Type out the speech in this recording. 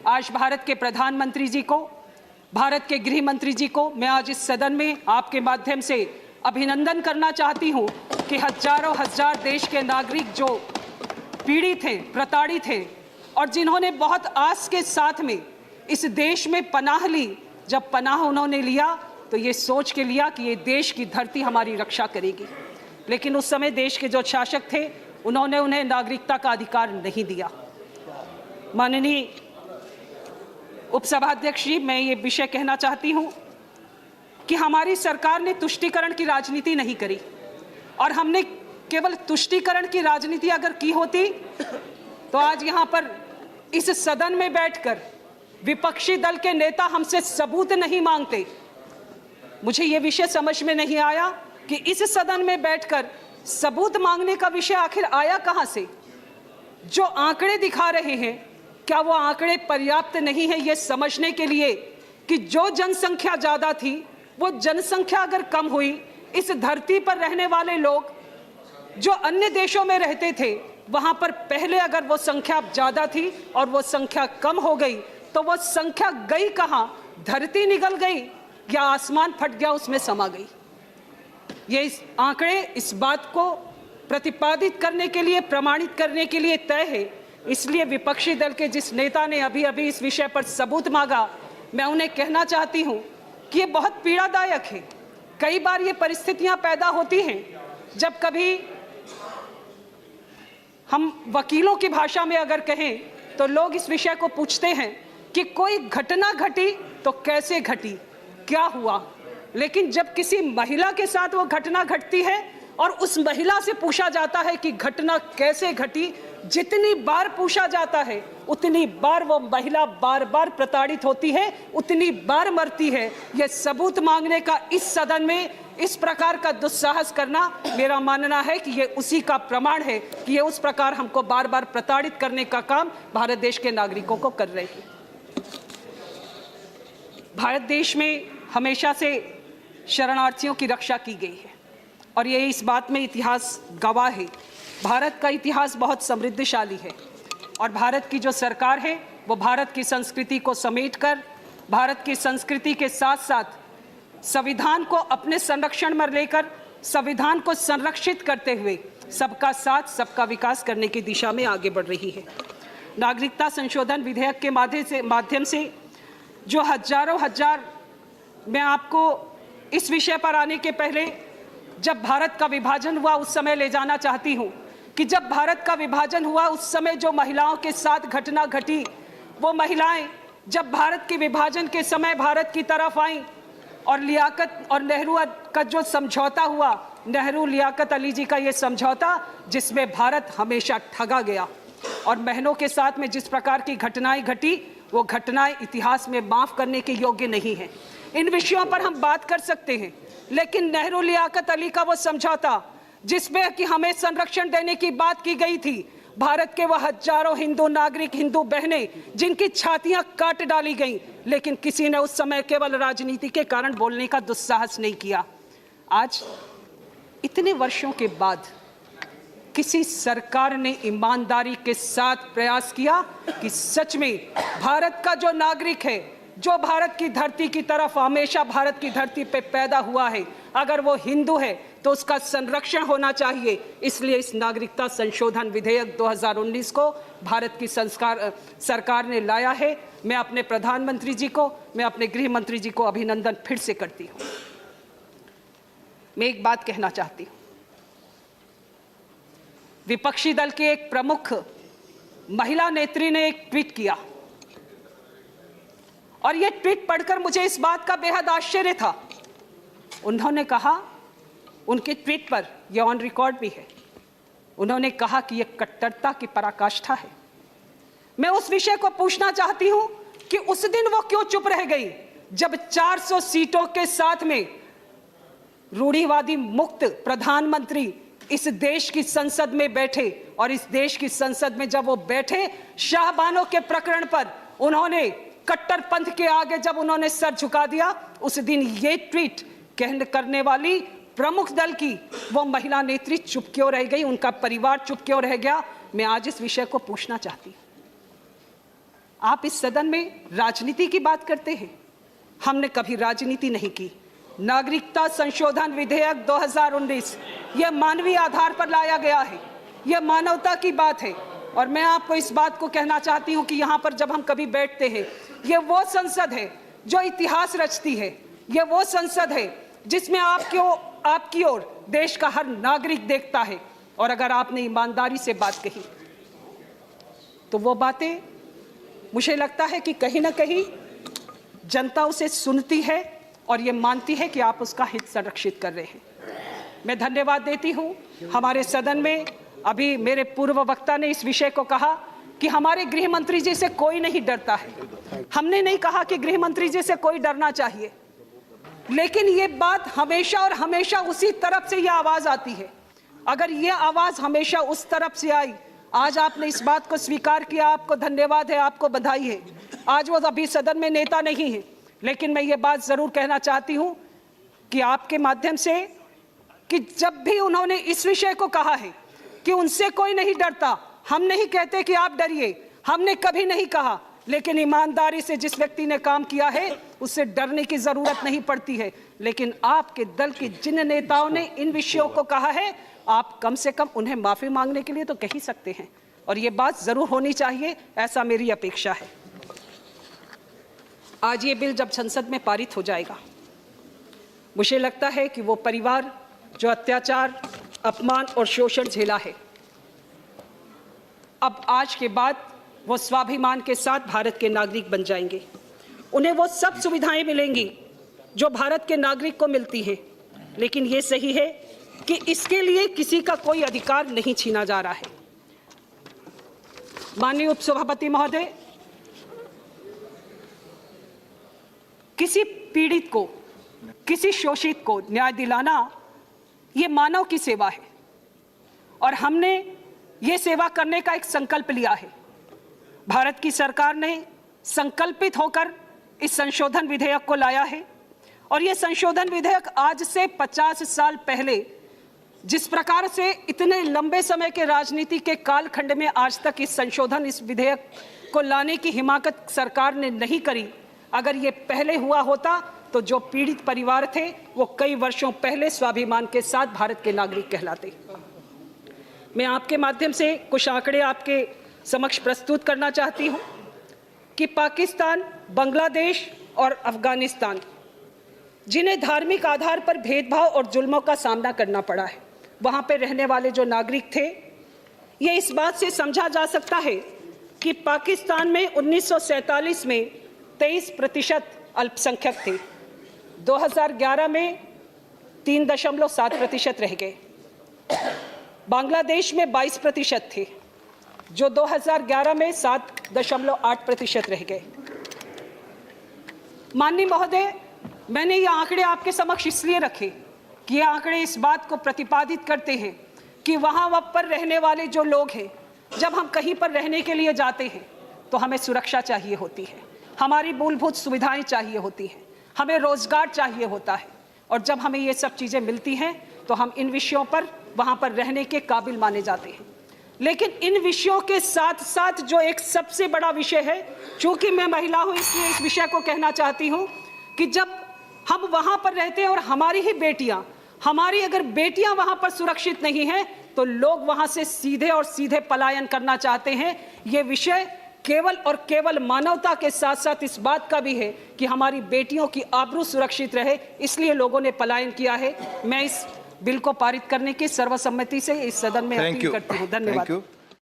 आज भारत के प्रधानमंत्री जी को, भारत के गृह मंत्री जी को मैं आज इस सदन में आपके माध्यम से अभिनंदन करना चाहती हूं कि हजारों हजार देश के नागरिक जो पीड़ित हैं, प्रताड़ित हैं और जिन्होंने बहुत आस के साथ में इस देश में पनाह ली, जब पनाह उन्होंने लिया तो ये सोच के लिया कि ये देश की धरती हमारी रक्षा करेगी, लेकिन उस समय देश के जो शासक थे उन्होंने उन्हें नागरिकता का अधिकार नहीं दिया। माननीय उपसभाध्यक्ष जी, मैं ये विषय कहना चाहती हूँ कि हमारी सरकार ने तुष्टीकरण की राजनीति नहीं करी, और हमने केवल तुष्टीकरण की राजनीति अगर की होती तो आज यहाँ पर इस सदन में बैठकर विपक्षी दल के नेता हमसे सबूत नहीं मांगते। मुझे ये विषय समझ में नहीं आया कि इस सदन में बैठकर सबूत मांगने का विषय आखिर आया कहाँ से। जो आंकड़े दिखा रहे हैं, क्या वो आंकड़े पर्याप्त नहीं है ये समझने के लिए कि जो जनसंख्या ज़्यादा थी वो जनसंख्या अगर कम हुई, इस धरती पर रहने वाले लोग जो अन्य देशों में रहते थे वहाँ पर पहले अगर वो संख्या ज़्यादा थी और वो संख्या कम हो गई तो वो संख्या गई कहाँ? धरती निगल गई या आसमान फट गया उसमें समा गई? ये इस आंकड़े इस बात को प्रतिपादित करने के लिए, प्रमाणित करने के लिए तय है। इसलिए विपक्षी दल के जिस नेता ने अभी अभी इस विषय पर सबूत मांगा, मैं उन्हें कहना चाहती हूँ कि ये बहुत पीड़ादायक है। कई बार ये परिस्थितियाँ पैदा होती हैं जब कभी हम वकीलों की भाषा में अगर कहें तो लोग इस विषय को पूछते हैं कि कोई घटना घटी तो कैसे घटी, क्या हुआ। लेकिन जब किसी महिला के साथ वो घटना घटती है और उस महिला से पूछा जाता है कि घटना कैसे घटी, जितनी बार पूछा जाता है उतनी बार वो महिला बार बार प्रताड़ित होती है, उतनी बार मरती है। यह सबूत मांगने का इस सदन में इस प्रकार का दुस्साहस करना, मेरा मानना है कि ये उसी का प्रमाण है कि ये उस प्रकार हमको बार बार प्रताड़ित करने का काम भारत देश के नागरिकों को कर रहे हैं। भारत देश में हमेशा से शरणार्थियों की रक्षा की गई है और ये इस बात में इतिहास गवाह है। भारत का इतिहास बहुत समृद्धशाली है और भारत की जो सरकार है वो भारत की संस्कृति को समेटकर, भारत की संस्कृति के साथ साथ संविधान को अपने संरक्षण में लेकर, संविधान को संरक्षित करते हुए सबका साथ सबका विकास करने की दिशा में आगे बढ़ रही है। नागरिकता संशोधन विधेयक के माध्यम से जो हजारों हजार, मैं आपको इस विषय पर आने के पहले जब भारत का विभाजन हुआ उस समय ले जाना चाहती हूँ कि जब भारत का विभाजन हुआ उस समय जो महिलाओं के साथ घटना घटी, वो महिलाएं जब भारत के विभाजन के समय भारत की तरफ आईं और लियाकत और नेहरू का जो समझौता हुआ, नेहरू लियाकत अली जी का ये समझौता जिसमें भारत हमेशा ठगा गया और बहनों के साथ में जिस प्रकार की घटनाएं घटी वो घटनाएं इतिहास में माफ़ करने के योग्य नहीं है। इन विषयों पर हम बात कर सकते हैं, लेकिन नेहरू लियाकत अली का वो समझौता जिसमें कि हमें संरक्षण देने की बात की गई थी, भारत के वह हजारों हिंदू नागरिक, हिंदू बहनें जिनकी छातियां काट डाली गईं, लेकिन किसी ने उस समय केवल राजनीति के कारण बोलने का दुस्साहस नहीं किया। आज इतने वर्षों के बाद किसी सरकार ने ईमानदारी के साथ प्रयास किया कि सच में भारत का जो नागरिक है, जो भारत की धरती की तरफ हमेशा भारत की धरती पे पैदा हुआ है, अगर वो हिंदू है तो उसका संरक्षण होना चाहिए। इसलिए इस नागरिकता संशोधन विधेयक 2019 को भारत की सरकार ने लाया है। मैं अपने प्रधानमंत्री जी को, मैं अपने गृह मंत्री जी को अभिनंदन फिर से करती हूँ। मैं एक बात कहना चाहती हूँ, विपक्षी दल के एक प्रमुख महिला नेत्री ने एक ट्वीट किया और यह ट्वीट पढ़कर मुझे इस बात का बेहद आश्चर्य था। उन्होंने कहा, उनके ट्वीट पर यह ऑन रिकॉर्ड भी है, उन्होंने कहा कि यह कट्टरता की पराकाष्ठा है। मैं उस विषय को पूछना चाहती हूं कि उस दिन वो क्यों चुप रह गई जब 400 सीटों के साथ में रूढ़िवादी मुक्त प्रधानमंत्री इस देश की संसद में बैठे और इस देश की संसद में जब वो बैठे, शाहबानों के प्रकरण पर उन्होंने कट्टरपंथ के आगे जब उन्होंने सर झुका दिया, उस दिन ये ट्वीट करने वाली प्रमुख दल की वो महिला नेत्री चुप क्यों रह गई, उनका परिवार चुप क्यों रह गया? मैं आज इस विषय को पूछना चाहती हूं। आप इस सदन में राजनीति की बात करते हैं। हमने कभी राजनीति नहीं की। नागरिकता संशोधन विधेयक 2019 यह मानवीय आधार पर लाया गया है, यह मानवता की बात है। और मैं आपको इस बात को कहना चाहती हूं कि यहाँ पर जब हम कभी बैठते हैं, यह वो संसद है जो इतिहास रचती है, यह वो संसद है जिसमें आपकी ओर देश का हर नागरिक देखता है। और अगर आपने ईमानदारी से बात कही तो वो बातें मुझे लगता है कि कहीं ना कहीं जनता उसे सुनती है और ये मानती है कि आप उसका हित संरक्षित कर रहे हैं। मैं धन्यवाद देती हूं। हमारे सदन में अभी मेरे पूर्व वक्ता ने इस विषय को कहा कि हमारे गृह मंत्री जी से कोई नहीं डरता है। हमने नहीं कहा कि गृह मंत्री जी से कोई डरना चाहिए, लेकिन ये बात हमेशा और हमेशा उसी तरफ से ये आवाज आती है। अगर ये आवाज हमेशा उस तरफ से आई, आज आपने इस बात को स्वीकार किया, आपको धन्यवाद है, आपको बधाई है। आज वो अभी सदन में नेता नहीं है, लेकिन मैं ये बात जरूर कहना चाहती हूं कि आपके माध्यम से कि जब भी उन्होंने इस विषय को कहा है कि उनसे कोई नहीं डरता, हम नहीं कहते कि आप डरिए, हमने कभी नहीं कहा, लेकिन ईमानदारी से जिस व्यक्ति ने काम किया है उससे डरने की जरूरत नहीं पड़ती है। लेकिन आपके दल के जिन नेताओं ने इन विषयों को कहा है, आप कम से कम उन्हें माफी मांगने के लिए तो कह ही सकते हैं, और ये बात जरूर होनी चाहिए, ऐसा मेरी अपेक्षा है। आज ये बिल जब संसद में पारित हो जाएगा, मुझे लगता है कि वो परिवार जो अत्याचार, अपमान और शोषण झेला है, अब आज के बाद वो स्वाभिमान के साथ भारत के नागरिक बन जाएंगे। उन्हें वो सब सुविधाएं मिलेंगी जो भारत के नागरिक को मिलती हैं। लेकिन ये सही है कि इसके लिए किसी का कोई अधिकार नहीं छीना जा रहा है। माननीय उपसभापति महोदय, किसी पीड़ित को, किसी शोषित को न्याय दिलाना ये मानव की सेवा है, और हमने ये सेवा करने का एक संकल्प लिया है। भारत की सरकार ने संकल्पित होकर इस संशोधन विधेयक को लाया है, और ये संशोधन विधेयक आज से 50 साल पहले जिस प्रकार से इतने लंबे समय के राजनीति के कालखंड में आज तक इस विधेयक को लाने की हिमाकत सरकार ने नहीं करी, अगर ये पहले हुआ होता तो जो पीड़ित परिवार थे वो कई वर्षों पहले स्वाभिमान के साथ भारत के नागरिक कहलाते। मैं आपके माध्यम से कुछ आंकड़े आपके समक्ष प्रस्तुत करना चाहती हूं कि पाकिस्तान, बांग्लादेश और अफगानिस्तान, जिन्हें धार्मिक आधार पर भेदभाव और जुल्मों का सामना करना पड़ा है, वहां पर रहने वाले जो नागरिक थे, ये इस बात से समझा जा सकता है कि पाकिस्तान में 1947 में 23% अल्पसंख्यक थे, 2011 में 3.7% रह गए। बांग्लादेश में 22% थे, जो 2011 में 7.8% रह गए। माननीय महोदय, मैंने ये आंकड़े आपके समक्ष इसलिए रखे कि ये आंकड़े इस बात को प्रतिपादित करते हैं कि वहाँ पर रहने वाले जो लोग हैं, जब हम कहीं पर रहने के लिए जाते हैं तो हमें सुरक्षा चाहिए होती है, हमारी मूलभूत सुविधाएं चाहिए होती हैं, हमें रोजगार चाहिए होता है, और जब हमें ये सब चीज़ें मिलती हैं तो हम इन विषयों पर वहाँ पर रहने के काबिल माने जाते हैं। लेकिन इन विषयों के साथ साथ जो एक सबसे बड़ा विषय है, चूंकि मैं महिला हूँ इसलिए इस विषय को कहना चाहती हूँ कि जब हम वहाँ पर रहते हैं और हमारी ही बेटियाँ, हमारी अगर बेटियाँ वहाँ पर सुरक्षित नहीं हैं तो लोग वहाँ से सीधे और सीधे पलायन करना चाहते हैं। ये विषय केवल और केवल मानवता के साथ साथ इस बात का भी है कि हमारी बेटियों की आबरू सुरक्षित रहे, इसलिए लोगों ने पलायन किया है। मैं इस बिल को पारित करने की सर्वसम्मति से इस सदन में अपील करती हूँ। धन्यवाद।